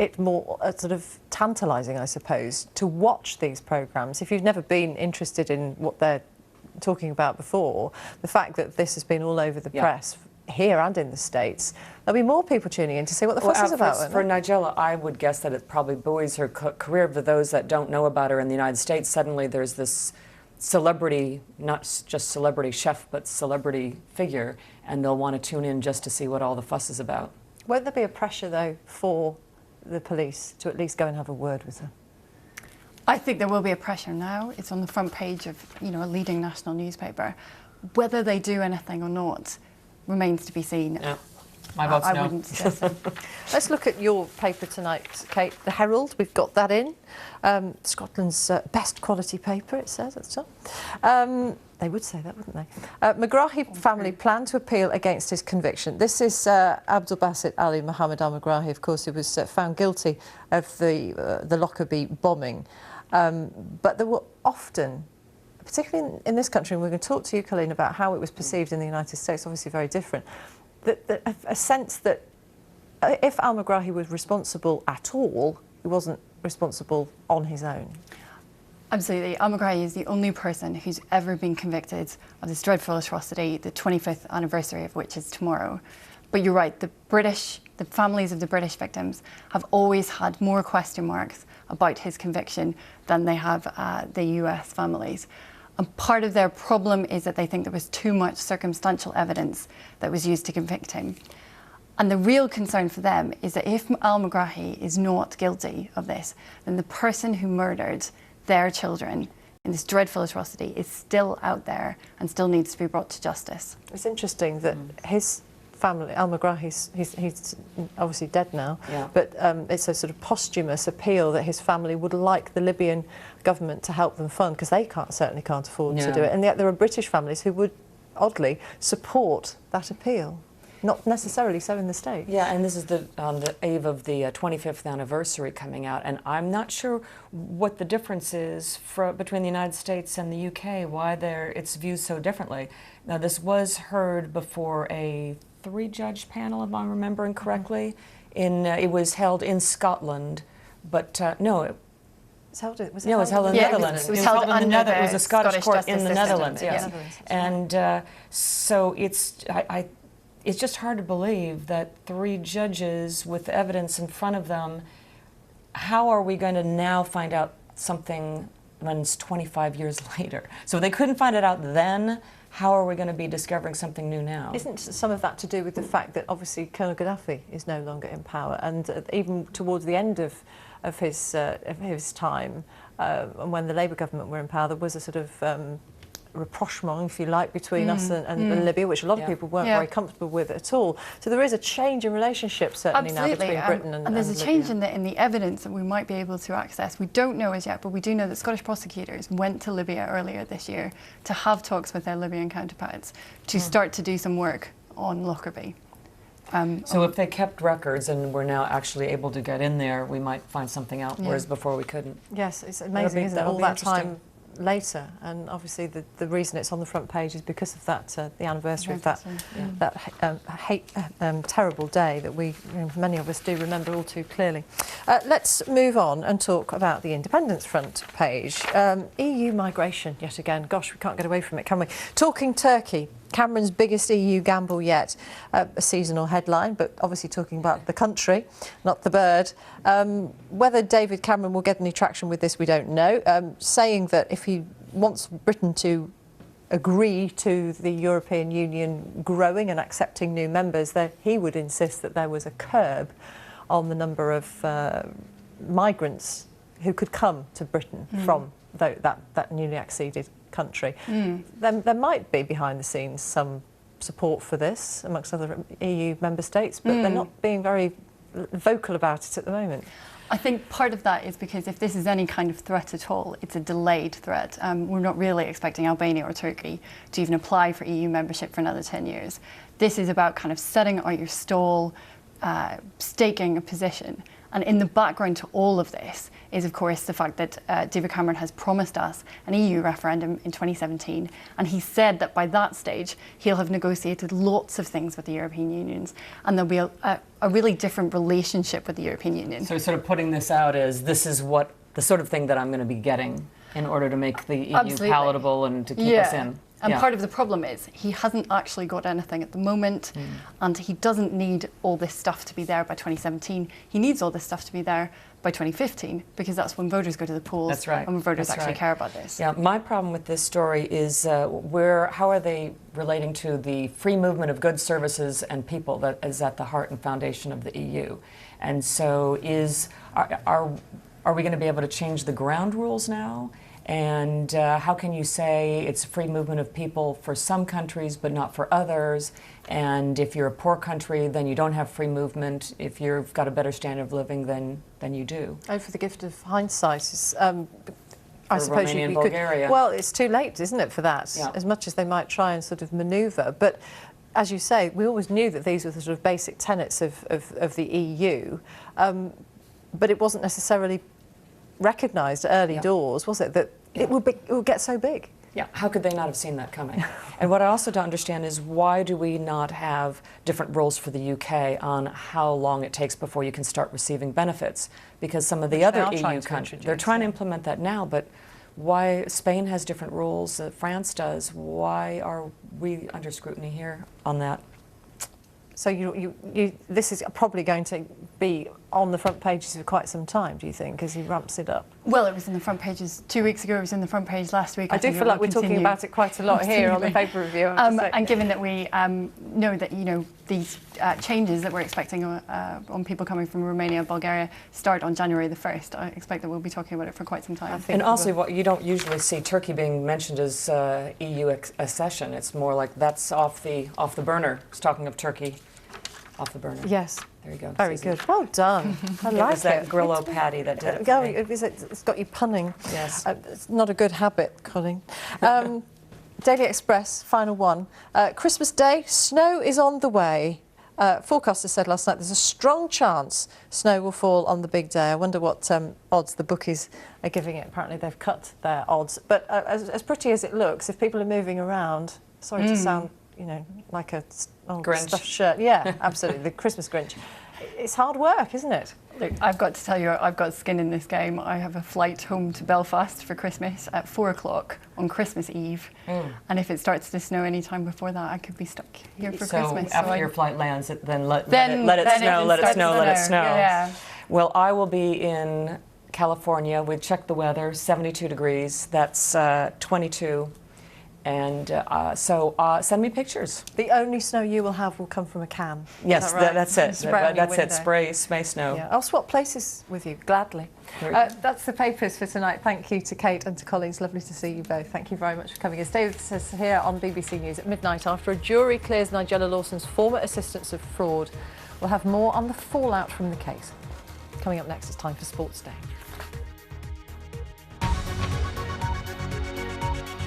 it more sort of tantalising, I suppose, to watch these programmes. If you've never been interested in what they're talking about before, the fact that this has been all over the press here and in the States, there'll be more people tuning in to see what the fuss is about. For Nigella, I would guess that it probably buoys her career. For those that don't know about her in the United States, suddenly there's this celebrity, not just celebrity chef, but celebrity figure, and they'll want to tune in just to see what all the fuss is about. Won't there be a pressure, though, for the police to at least go and have a word with her? I think there will be a pressure now. It's on the front page of, you know, a leading national newspaper. Whether they do anything or not remains to be seen. Yeah. My vote's no. I wouldn't suggest so. Let's look at your paper tonight, Kate. The Herald, we've got that in. Scotland's best quality paper, it says at the top. They would say that, wouldn't they? Megrahi family plan to appeal against his conviction. This is Abdul Basit Ali Mohammed al-Megrahi, of course, who was found guilty of the Lockerbie bombing. But there were often, particularly in this country, and we're going to talk to you, Colleen, about how it was perceived in the United States, obviously very different, a sense that if al-Megrahi was responsible at all, he wasn't responsible on his own. Absolutely. Al-Megrahi is the only person who's ever been convicted of this dreadful atrocity, the 25th anniversary of which is tomorrow. But you're right, the families of the British victims have always had more question marks about his conviction than they have the US families. And part of their problem is that they think there was too much circumstantial evidence that was used to convict him. And the real concern for them is that if al-Megrahi is not guilty of this, then the person who murdered their children in this dreadful atrocity is still out there and still needs to be brought to justice. It's interesting that his family, al-Megrahi, he's obviously dead now, but it's a sort of posthumous appeal that his family would like the Libyan government to help them fund, because they certainly can't afford to do it. And yet there are British families who would, oddly, support that appeal. Not necessarily so in the States. Yeah, and this is on the eve of the 25th anniversary coming out, and I'm not sure what the difference is between the United States and the UK, why it's viewed so differently. Now, this was heard before a 3-judge panel, if I'm remembering correctly. It was held in Scotland, but no. It was held in the Netherlands. It was held under it was a Scottish court in the Netherlands. Yes. And so it's just hard to believe that 3 judges with evidence in front of them, how are we going to now find out something when it's 25 years later? So they couldn't find it out then. How are we going to be discovering something new now? Isn't some of that to do with the fact that obviously Colonel Gaddafi is no longer in power, and even towards the end of his time, and when the Labour government were in power, there was a sort of rapprochement, if you like, between us and Libya, which a lot of people weren't very comfortable with at all. So there is a change in relationship, certainly now, between Britain and there's a Libya. change in the evidence that we might be able to access. We don't know as yet, but we do know that Scottish prosecutors went to Libya earlier this year to have talks with their Libyan counterparts to start to do some work on Lockerbie. So if they kept records and we're now actually able to get in there, we might find something out, whereas before we couldn't. Yes, it's amazing, isn't it, all that time later, and obviously the reason it's on the front page is because of that, the anniversary of that terrible day that many of us do remember all too clearly. Let's move on and talk about the Independence front page. EU migration yet again. Gosh, we can't get away from it, can we? Talking Turkey. Cameron's biggest EU gamble yet, a seasonal headline, but obviously talking about the country, not the bird. Whether David Cameron will get any traction with this, we don't know. Saying that if he wants Britain to agree to the European Union growing and accepting new members, that he would insist that there was a curb on the number of migrants who could come to Britain from that newly acceded country. There might be behind the scenes some support for this amongst other EU member states, but they're not being very vocal about it at the moment. I think part of that is because if this is any kind of threat at all, it's a delayed threat. We're not really expecting Albania or Turkey to even apply for EU membership for another 10 years. This is about kind of setting out your stall, staking a position. And in the background to all of this is, of course, the fact that David Cameron has promised us an EU referendum in 2017. And he said that by that stage, he'll have negotiated lots of things with the European Union. And there'll be a really different relationship with the European Union. So sort of putting this out as this is what the sort of thing that I'm going to be getting in order to make the EU Absolutely. palatable and to keep us in. And part of the problem is he hasn't actually got anything at the moment, and he doesn't need all this stuff to be there by 2017. He needs all this stuff to be there by 2015, because that's when voters go to the polls. That's right. And when voters That's actually right. care about this. Yeah, my problem with this story is how are they relating to the free movement of goods, services, and people that is at the heart and foundation of the EU? And so are we going to be able to change the ground rules now? And how can you say it's free movement of people for some countries but not for others? And if you're a poor country, then you don't have free movement. If you've got a better standard of living, then you do. Oh, for the gift of hindsight, I For suppose Romania and Bulgaria. Well, it's too late, isn't it, for that? Yeah. As much as they might try and sort of manoeuvre. But as you say, we always knew that these were the sort of basic tenets of the EU. But it wasn't necessarily recognised at early doors, was it, that it would get so big? Yeah, how could they not have seen that coming? And what I also don't understand is why do we not have different rules for the UK on how long it takes before you can start receiving benefits? Because some of the other EU countries, they're trying to implement that now, but why Spain has different rules, France does. Why are we under scrutiny here on that? So this is probably going to be on the front pages for quite some time, do you think, as he ramps it up? Well, it was in the front pages 2 weeks ago, it was in the front page last week. I do feel like we're talking about it quite a lot here on the paper review. And given that we know that, these changes that we're expecting on people coming from Romania and Bulgaria start on January the 1st, I expect that we'll be talking about it for quite some time. And also, what you don't usually see Turkey being mentioned as EU accession. It's more like that's off the burner. It's talking of Turkey off the burner. Yes. There you go. Very Susie. good. Well done. I like it. It was that Grillo Patty that did it. Go, for me. it's got you punning. Yes. It's not a good habit, Colin. Daily Express, final one. Christmas Day, snow is on the way. Forecasters said last night there's a strong chance snow will fall on the big day. I wonder what odds the bookies are giving it. Apparently they've cut their odds. But as pretty as it looks, if people are moving around, sorry to sound, like a Grinch. stuffed shirt. Yeah, absolutely, the Christmas Grinch. It's hard work, isn't it? Look, I've got to tell you, I've got skin in this game. I have a flight home to Belfast for Christmas at 4 o'clock on Christmas Eve. And if it starts to snow any time before that, I could be stuck here for Christmas. So after your flight lands, then let it Then snow. Yeah. Well, I will be in California. We checked the weather, 72 degrees. That's 22. And so send me pictures. The only snow you will have will come from a can. Yes, Is that right? that's it. Spray on your That's it. window. Spray snow. Yeah. I'll swap places with you, gladly. That's the papers for tonight. Thank you to Kate and to Colin. It's lovely to see you both. Thank you very much for coming. As David says here on BBC News at midnight, after a jury clears Nigella Lawson's former assistance of fraud, we'll have more on the fallout from the case. Coming up next, it's time for Sports Day.